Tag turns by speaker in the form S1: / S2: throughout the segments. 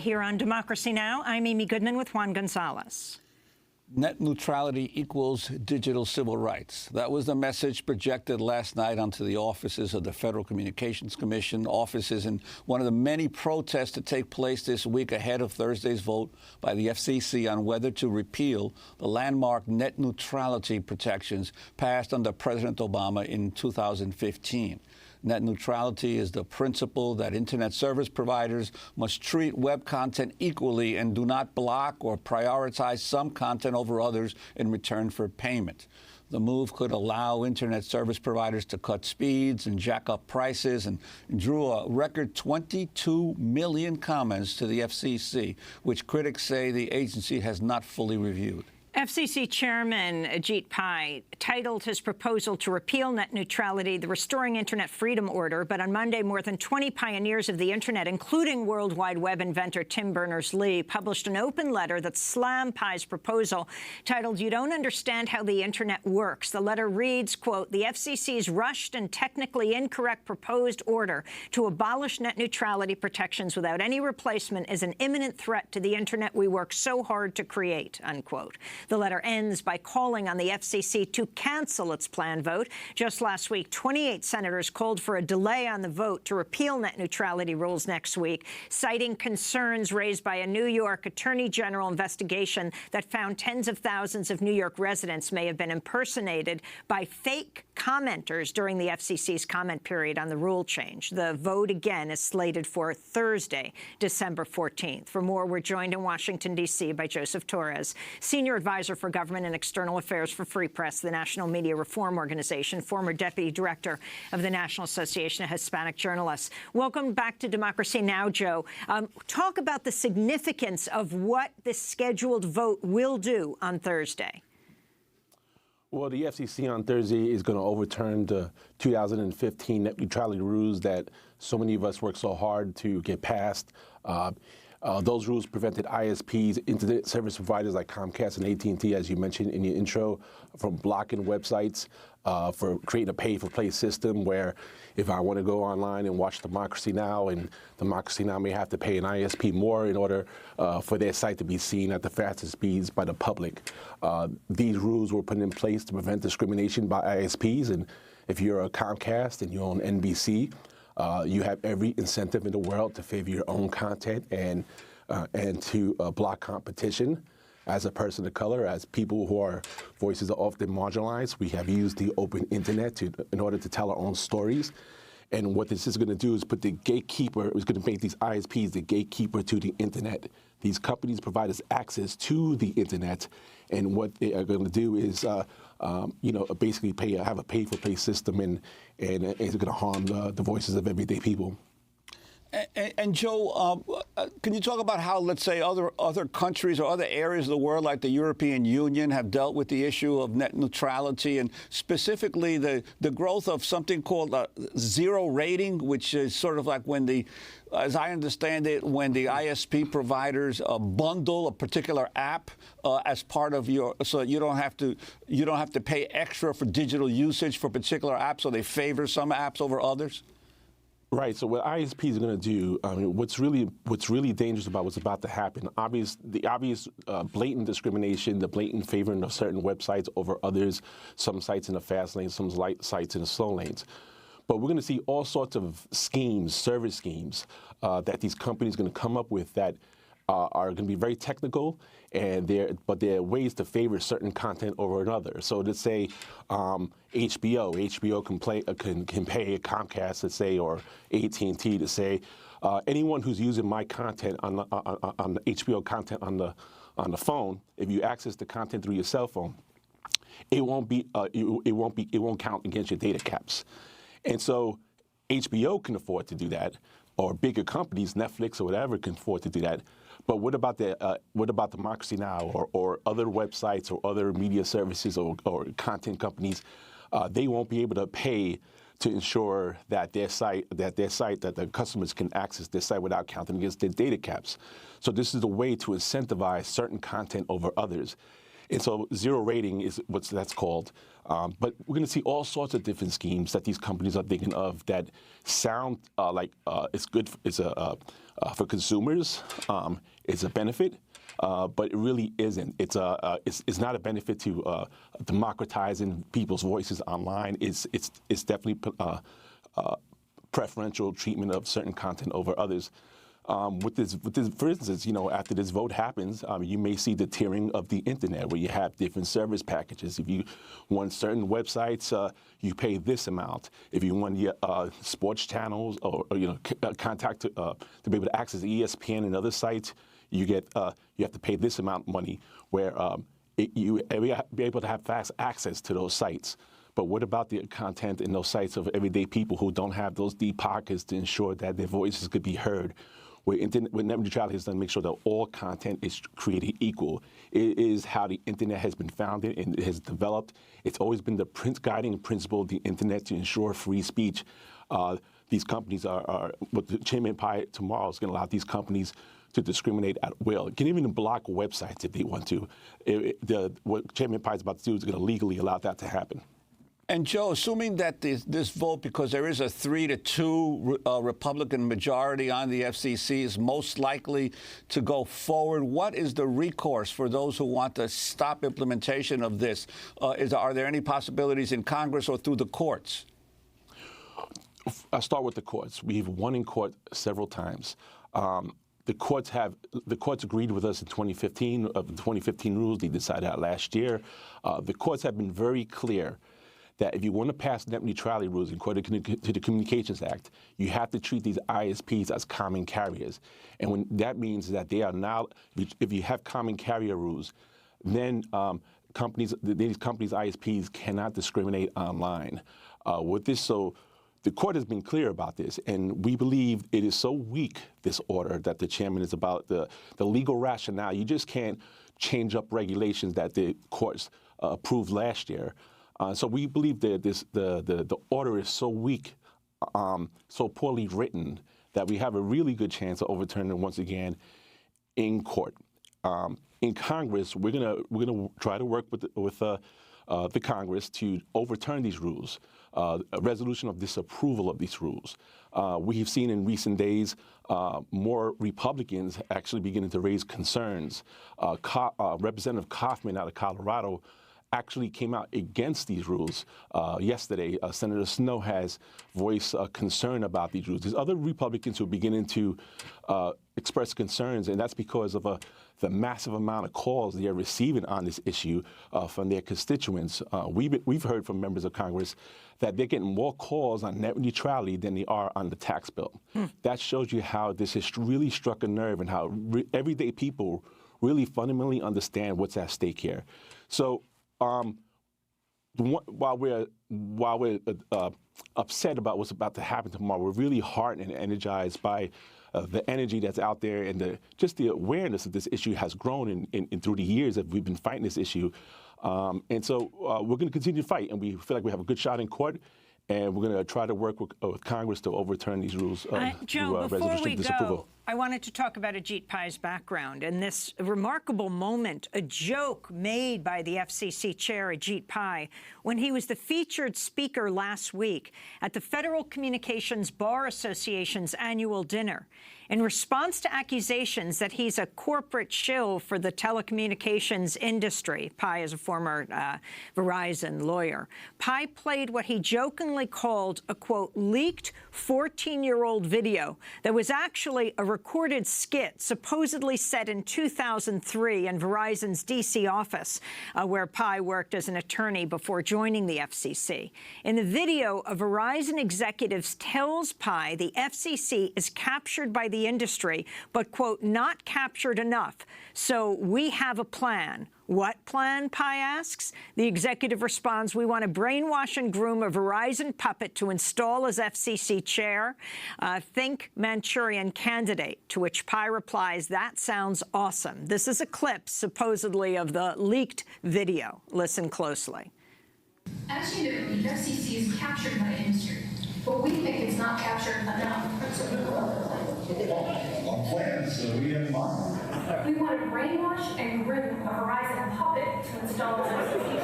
S1: Here on Democracy Now!, I'm Amy Goodman with Juan Gonzalez.
S2: Net neutrality equals digital civil rights. That was the message projected last night onto the offices of the Federal Communications Commission, offices in one of the many protests to take place this week ahead of Thursday's vote by the FCC on whether to repeal the landmark net neutrality protections passed under President Obama in 2015. Net neutrality is the principle that Internet service providers must treat web content equally and do not block or prioritize some content over others in return for payment. The move could allow Internet service providers to cut speeds and jack up prices, and drew a record 22 million comments to the FCC, which critics say the agency has not fully reviewed.
S1: FCC Chairman Ajits titled his proposal to repeal net neutrality the Restoring Internet Freedom Order, but on Monday, more than 20 pioneers of the Internet, including World Wide Web inventor Tim Berners-Lee, published an open letter that slammed Pai's proposal, titled, "You Don't Understand How the Internet Works." The letter reads, quote, "The FCC's rushed and technically incorrect proposed order to abolish net neutrality protections without any replacement is an imminent threat to the Internet we work so hard to create," unquote. The letter ends by calling on the FCC to cancel its planned vote. Just last week, 28 senators called for a delay on the vote to repeal net neutrality rules next week, citing concerns raised by a New York Attorney General investigation that found tens of thousands of New York residents may have been impersonated by fake commenters during the FCC's comment period on the rule change. The vote, again, is slated for Thursday, December 14th. For more, we're joined in Washington, D.C. by Joseph Torres, Senior Advisor for Government and External Affairs for Free Press, the National Media Reform Organization, former Deputy Director of the National Association of Hispanic Journalists. Welcome back to Democracy Now!, Joe. Talk about the significance of what this scheduled vote will do on Thursday.
S3: Well, the FCC on Thursday is going to overturn the 2015 net neutrality rules that so many of us worked so hard to get passed. Those rules prevented ISPs, internet service providers like Comcast and AT&T, as you mentioned in your intro, from blocking websites, for creating a pay-for-play system where if I want to go online and watch Democracy Now!, and Democracy Now! May have to pay an ISP more in order for their site to be seen at the fastest speeds by the public. These rules were put in place to prevent discrimination by ISPs, and if you're a Comcast and you own NBC, you have every incentive in the world to favor your own content and to block competition. As a person of color, as people who are voices are often marginalized, we have used the open internet in order to tell our own stories. And what this is going to do is put the gatekeeper, is going to make these ISPs the gatekeeper to the internet. These companies provide us access to the internet, and what they are going to do is, basically have a pay-for-play system, and it's going to harm the voices of everyday people.
S2: And Joe, can you talk about how, let's say, other countries or other areas of the world, like the European Union, have dealt with the issue of net neutrality, and specifically the growth of something called zero rating, which is sort of like when as I understand it, when the ISP providers bundle a particular app as part of so you don't have to pay extra for digital usage for particular apps, so they favor some apps over others.
S3: Right. So what ISPs are going to do, what's really dangerous about what's about to happen, the obvious blatant discrimination, the blatant favoring of certain websites over others, some sites in the fast lanes, some sites in the slow lanes. But we're going to see all sorts of schemes, service schemes, that these companies are going to come up with that are going to be very technical, but there are ways to favor certain content over another. So let's say HBO can pay Comcast, let's say, or AT&T to say anyone who's using my content on the HBO content on the phone, if you access the content through your cell phone, it won't count against your data caps. And so HBO can afford to do that, or bigger companies, Netflix or whatever, can afford to do that. But what about Democracy Now! or other websites or other media services or content companies? They won't be able to pay to ensure that that the customers can access their site without counting against their data caps. So this is a way to incentivize certain content over others. And so zero rating is what that's called. But we're going to see all sorts of different schemes that these companies are thinking of that sound like it's good. It's a for consumers, it's a benefit. But it really isn't. It's not a benefit to democratizing people's voices online. It's definitely preferential treatment of certain content over others. With this, for instance, after this vote happens, you may see the tiering of the internet, where you have different service packages. If you want certain websites, you pay this amount. If you want sports channels or contact to be able to access ESPN and other sites, you have to pay this amount of money. Where you be able to have fast access to those sites. But what about the content in those sites of everyday people who don't have those deep pockets to ensure that their voices could be heard? Where net neutrality has done to make sure that all content is created equal. It is how the internet has been founded and it has developed. It's always been the guiding principle of the internet to ensure free speech. These companies what the Chairman Pai tomorrow is going to allow these companies to discriminate at will. It can even block websites if they want to. What Chairman Pai is about to do is going to legally allow that to happen.
S2: And Joe, assuming that this vote, because there is a 3-2 Republican majority on the FCC, is most likely to go forward, what is the recourse for those who want to stop implementation of this? Are there any possibilities in Congress or through the courts?
S3: I'll start with the courts. We've won in court several times. The courts agreed with us in 2015 of the 2015 rules. They decided that last year. The courts have been very clear that if you want to pass net neutrality rules according to the Communications Act, you have to treat these ISPs as common carriers. And when that means that they are now, if you have common carrier rules, then these companies, ISPs, cannot discriminate online. With this, so the court has been clear about this, and we believe it is so weak, this order, that the chairman is about the legal rationale. You just can't change up regulations that the courts approved last year. So we believe that the order is so weak, so poorly written, that we have a really good chance of overturning it once again in court. In Congress, we're gonna try to work with the Congress to overturn these rules, a resolution of disapproval of these rules. We have seen in recent days more Republicans actually beginning to raise concerns. Representative Kaufman out of Colorado actually came out against these rules yesterday. Senator Snowe has voiced concern about these rules. There's other Republicans who are beginning to express concerns, and that's because of the massive amount of calls they are receiving on this issue from their constituents. We've heard from members of Congress that they're getting more calls on net neutrality than they are on the tax bill. That shows you how this has really struck a nerve and how everyday people really fundamentally understand what's at stake here. So while we're upset about what's about to happen tomorrow, we're really heartened and energized by the energy that's out there, and just the awareness of this issue has grown in through the years that we've been fighting this issue. And so we're going to continue to fight, and we feel like we have a good shot in court. And we're going to try to work with Congress to overturn these rules
S1: Joe, before we go, I wanted to talk about Ajit Pai's background and this remarkable moment, a joke made by the FCC chair, Ajit Pai, when he was the featured speaker last week at the Federal Communications Bar Association's annual dinner. In response to accusations that he's a corporate shill for the telecommunications industry, Pai is a former Verizon lawyer, Pai played what he jokingly called a, quote, leaked 14-year-old video that was actually a recorded skit supposedly set in 2003 in Verizon's D.C. office, where Pai worked as an attorney before joining the FCC. In the video, a Verizon executive tells Pai the FCC is captured by the industry, but, quote, not captured enough. So we have a plan. What plan, Pai asks? The executive responds, we want to brainwash and groom a Verizon puppet to install as FCC chair. Think Manchurian candidate, to which Pai replies, that sounds awesome. This is a clip, supposedly, of the leaked video. Listen closely.
S4: As you know, the FCC is captured by industry, but we think it's not captured enough.
S5: Our plans, so we have in mind.
S4: We want to brainwash and groom a Verizon puppet to install as FCC.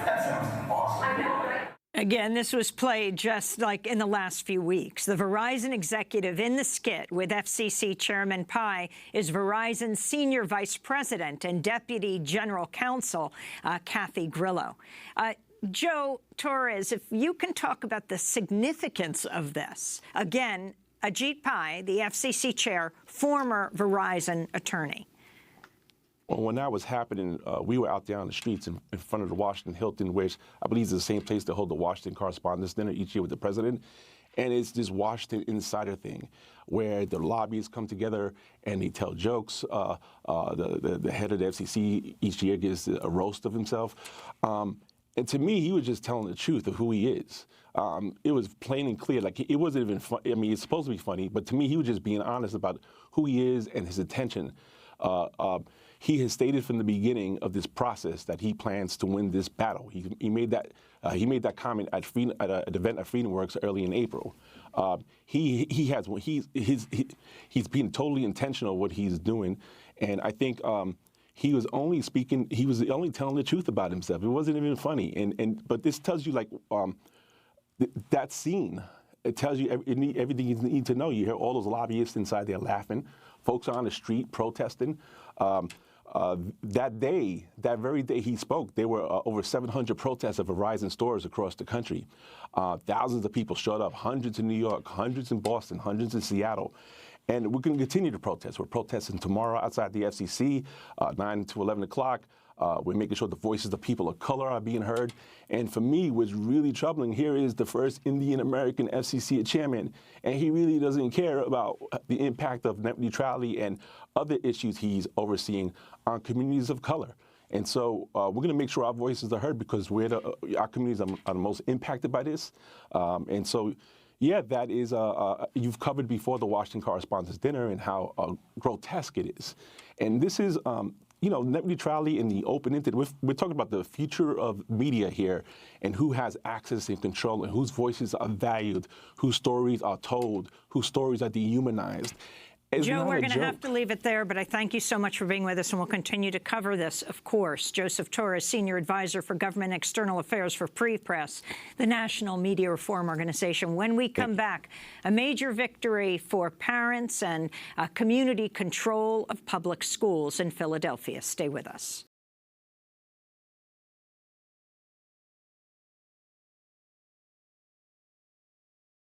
S5: That sounds awesome.
S4: I know, right?
S1: Again, this was played just like in the last few weeks. The Verizon executive in the skit with FCC Chairman Pai is Verizon's Senior Vice President and Deputy General Counsel, Kathy Grillo. Joe Torres, if you can talk about the significance of this. Again, Ajit Pai, the FCC chair, former Verizon attorney.
S3: Well, when that was happening, we were out there on the streets in front of the Washington Hilton, which I believe is the same place to hold the Washington Correspondents' Dinner each year with the president. And it's this Washington insider thing where the lobbyists come together and they tell jokes. The head of the FCC each year gives a roast of himself. And to me, he was just telling the truth of who he is. It was plain and clear. Like, it wasn't even fun. I mean, it's supposed to be funny, but to me, he was just being honest about who he is and his intention. He has stated from the beginning of this process that he plans to win this battle. He made that comment at an event at FreedomWorks early in April. He's being totally intentional what he's doing, and I think he was only speaking. He was only telling the truth about himself. It wasn't even funny. But this tells you, like, that scene. It tells you everything you need to know. You hear all those lobbyists inside there laughing. Folks on the street protesting. That very day he spoke, there were over 700 protests at Verizon stores across the country. Thousands of people showed up, hundreds in New York, hundreds in Boston, hundreds in Seattle. And we're going to continue to protest. We're protesting tomorrow outside the FCC, 9 to 11 o'clock. We're making sure the voices of people of color are being heard. And for me, what's really troubling here is the first Indian-American FCC chairman, and he really doesn't care about the impact of net neutrality and other issues he's overseeing on communities of color. And so we're going to make sure our voices are heard because our communities are the most impacted by this. And so, yeah, that is, you've covered before the Washington Correspondents' Dinner and how grotesque it is. And this is, net neutrality and the open internet. We're talking about the future of media here and who has access and control and whose voices are valued, whose stories are told, whose stories are dehumanized.
S1: Joe, we're going to have to leave it there, but I thank you so much for being with us, and we'll continue to cover this, of course. Joseph Torres, Senior Advisor for Government External Affairs for Free Press, the National Media Reform Organization. When we come back, a major victory for parents and community control of public schools in Philadelphia. Stay with us.